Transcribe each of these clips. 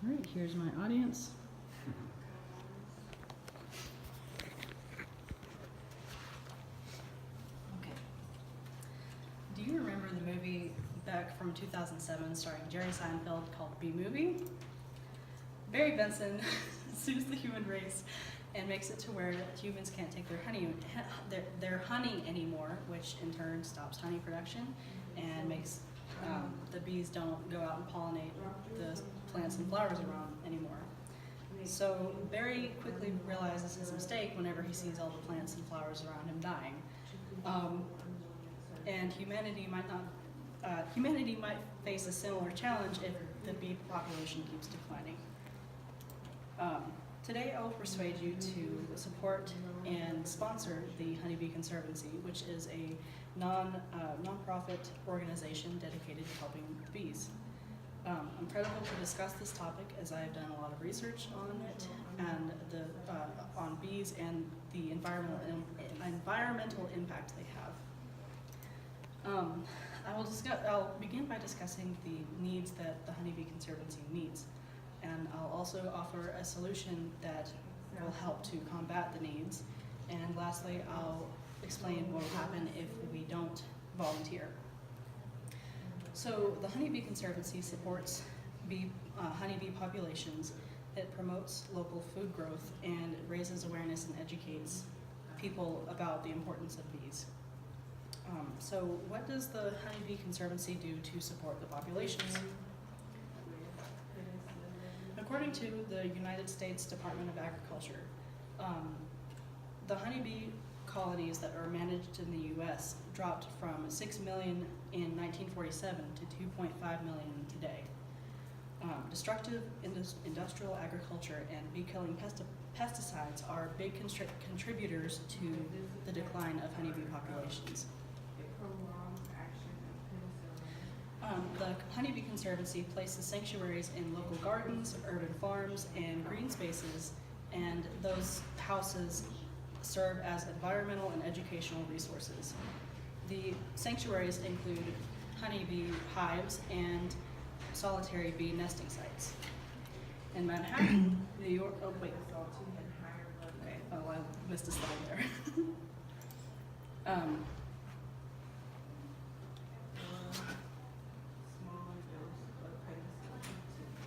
All right, here's my audience. Okay. Do you remember the movie back from 2007 starring Jerry Seinfeld called B-Movie? Barry Benson sues the human race and makes it to where humans can't take their honey anymore, which in turn stops honey production and makes the bees don't go out and pollinate the plants and flowers around anymore. So Barry quickly realizes his mistake whenever he sees all the plants and flowers around him dying. And humanity might face a similar challenge if the bee population keeps declining. Today I will persuade you to support and sponsor the Honeybee Conservancy, which is a non-profit organization dedicated to helping bees. I'm credible to discuss this topic as I have done a lot of research on it and on bees and the environmental impact they have. I'll begin by discussing the needs that the Honeybee Conservancy needs, and I'll also offer a solution that will help to combat the needs. And lastly, I'll explain what will happen if we don't volunteer. So the Honeybee Conservancy supports honeybee populations. It promotes local food growth and raises awareness and educates people about the importance of bees. So what does the Honeybee Conservancy do to support the populations? According to the United States Department of Agriculture, the honeybee colonies that are managed in the U.S. dropped from 6 million in 1947 to 2.5 million today. Destructive industrial agriculture and bee-killing pesticides are big contributors to the decline of honeybee populations. The Honeybee Conservancy places sanctuaries in local gardens, urban farms, and green spaces, and those houses serve as environmental and educational resources. The sanctuaries include honeybee hives and solitary bee nesting sites. In Manhattan, New York, oh wait, okay, oh I missed a slide there.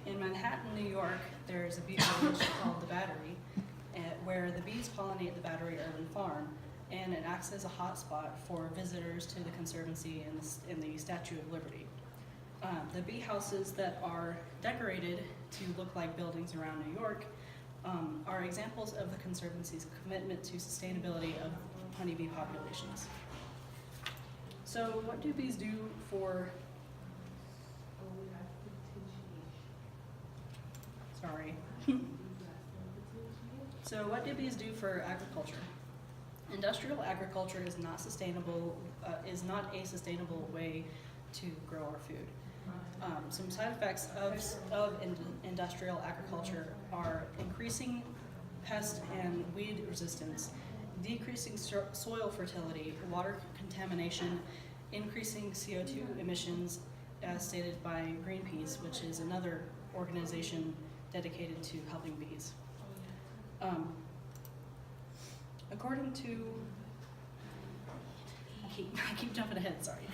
In Manhattan, New York, there's a bee village called the Battery, where the bees pollinate the Battery Urban Farm, and it acts as a hotspot for visitors to the Conservancy and the Statue of Liberty. The bee houses that are decorated to look like buildings around New York are examples of the Conservancy's commitment to sustainability of honeybee populations. So what do bees do for So what do bees do for agriculture? Industrial agriculture is not a sustainable way to grow our food. Some side effects of industrial agriculture are increasing pest and weed resistance, decreasing soil fertility, water contamination, increasing CO2 emissions, as stated by Greenpeace, which is another organization dedicated to helping bees. According to, I keep jumping ahead, sorry.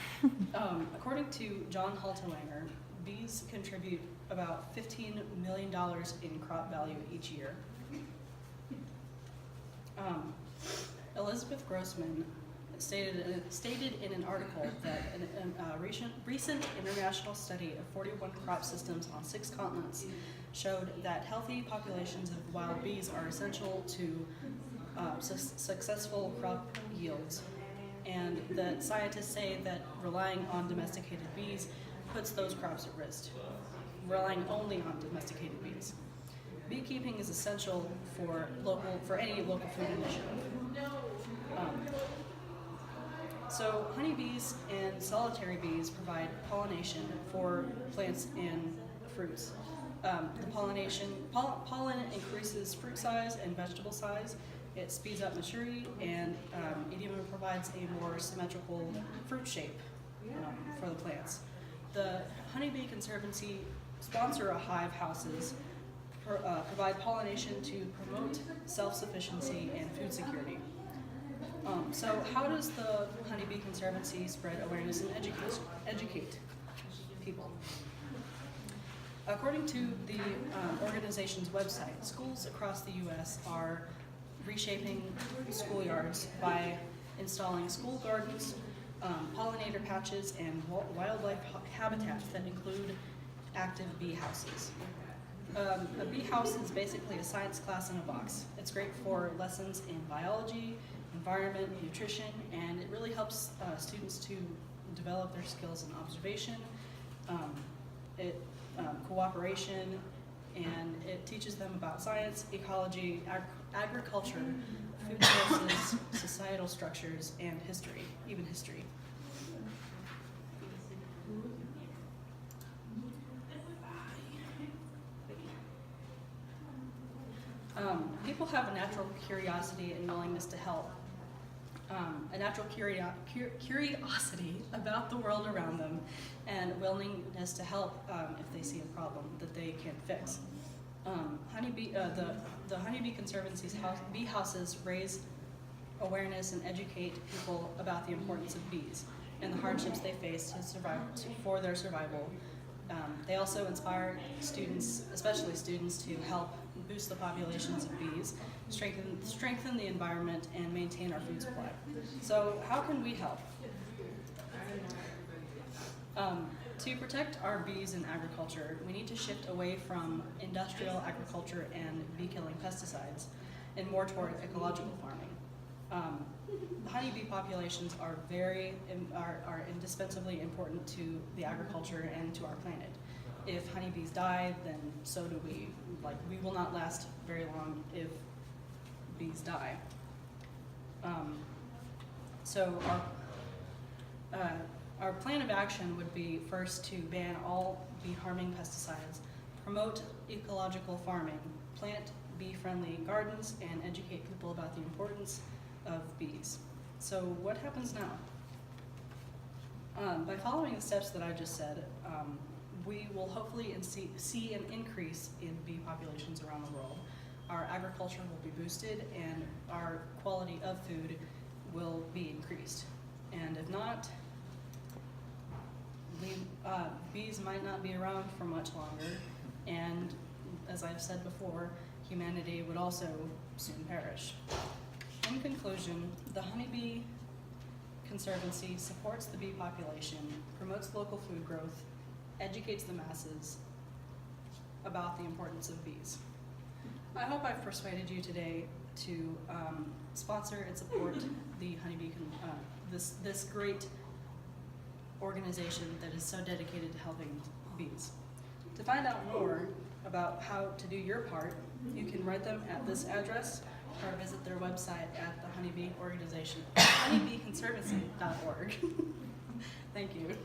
According to John Haltewanger, bees contribute about $15 million in crop value each year. Elizabeth Grossman stated in an article that a recent international study of 41 crop systems on 6 continents showed that healthy populations of wild bees are essential to successful crop yields, and that scientists say that relying on domesticated bees puts those crops at risk, relying only on domesticated bees. Beekeeping is essential for any local food initiative. So honeybees and solitary bees provide pollination for plants and fruits. The pollen increases fruit size and vegetable size. It speeds up maturity, and it even provides a more symmetrical fruit shape for the plants. The Honeybee Conservancy sponsor a hive houses, provide pollination to promote self-sufficiency and food security. So how does the Honeybee Conservancy spread awareness and educate people? According to the organization's website, schools across the U.S. are reshaping schoolyards by installing school gardens, pollinator patches, and wildlife habitats that include active bee houses. A bee house is basically a science class in a box. It's great for lessons in biology, environment, nutrition, and it really helps students to develop their skills in observation, cooperation, and it teaches them about science, ecology, agriculture, food sources, societal structures, and history, even history. People have a natural curiosity and willingness to help. A natural curiosity about the world around them, and willingness to help if they see a problem that they can fix. The Honeybee Conservancy's bee houses raise awareness and educate people about the importance of bees and the hardships they face to survive for their survival. They also inspire students, especially students, to help boost the populations of bees, strengthen the environment, and maintain our food supply. So how can we help? To protect our bees in agriculture, we need to shift away from industrial agriculture and bee-killing pesticides and more toward ecological farming. The honeybee populations are indispensably important to the agriculture and to our planet. If honeybees die, then so do we. We will not last very long if bees die. So our plan of action would be first to ban all bee-harming pesticides, promote ecological farming, plant bee-friendly gardens, and educate people about the importance of bees. So what happens now? By following the steps that I just said, we will hopefully see an increase in bee populations around the world. Our agriculture will be boosted and our quality of food will be increased. And if not, bees might not be around for much longer, and as I've said before, humanity would also soon perish. In conclusion, the Honeybee Conservancy supports the bee population, promotes local food growth, educates the masses about the importance of bees. I hope I've persuaded you today to sponsor and support the Honeybee, this great organization that is so dedicated to helping bees. To find out more about how to do your part, you can write them at this address or visit their website at the Honeybee Organization, honeybeeconservancy.org. Thank you.